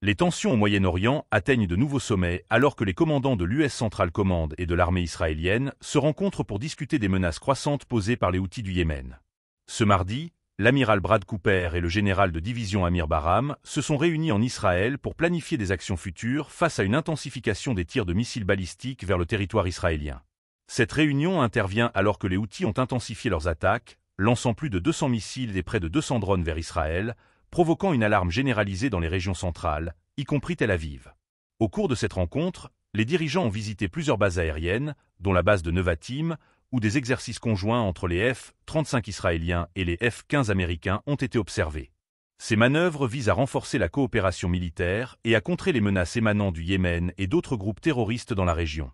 Les tensions au Moyen-Orient atteignent de nouveaux sommets alors que les commandants de l'US Central Command et de l'armée israélienne se rencontrent pour discuter des menaces croissantes posées par les Houthis du Yémen. Ce mardi, l'amiral Brad Cooper et le général de division Amir Bahram se sont réunis en Israël pour planifier des actions futures face à une intensification des tirs de missiles balistiques vers le territoire israélien. Cette réunion intervient alors que les Houthis ont intensifié leurs attaques, lançant plus de 200 missiles et près de 200 drones vers Israël, provoquant une alarme généralisée dans les régions centrales, y compris Tel Aviv. Au cours de cette rencontre, les dirigeants ont visité plusieurs bases aériennes, dont la base de Nevatim, où des exercices conjoints entre les F-35 israéliens et les F-15 américains ont été observés. Ces manœuvres visent à renforcer la coopération militaire et à contrer les menaces émanant du Yémen et d'autres groupes terroristes dans la région.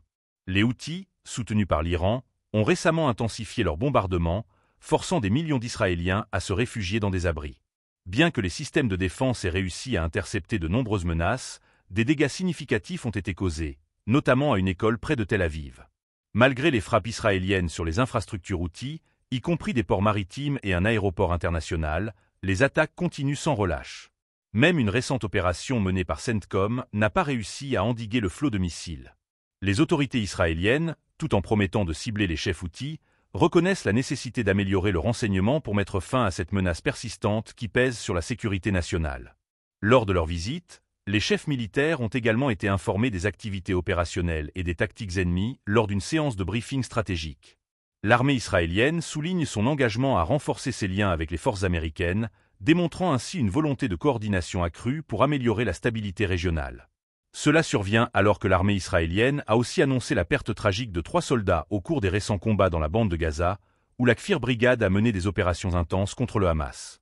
Les Houthis, soutenus par l'Iran, ont récemment intensifié leurs bombardements, forçant des millions d'Israéliens à se réfugier dans des abris. Bien que les systèmes de défense aient réussi à intercepter de nombreuses menaces, des dégâts significatifs ont été causés, notamment à une école près de Tel Aviv. Malgré les frappes israéliennes sur les infrastructures Houthis, y compris des ports maritimes et un aéroport international, les attaques continuent sans relâche. Même une récente opération menée par CENTCOM n'a pas réussi à endiguer le flot de missiles. Les autorités israéliennes, tout en promettant de cibler les chefs Houthis, reconnaissent la nécessité d'améliorer le renseignement pour mettre fin à cette menace persistante qui pèse sur la sécurité nationale. Lors de leur visite, les chefs militaires ont également été informés des activités opérationnelles et des tactiques ennemies lors d'une séance de briefing stratégique. L'armée israélienne souligne son engagement à renforcer ses liens avec les forces américaines, démontrant ainsi une volonté de coordination accrue pour améliorer la stabilité régionale. Cela survient alors que l'armée israélienne a aussi annoncé la perte tragique de 3 soldats au cours des récents combats dans la bande de Gaza, où la Kfir Brigade a mené des opérations intenses contre le Hamas.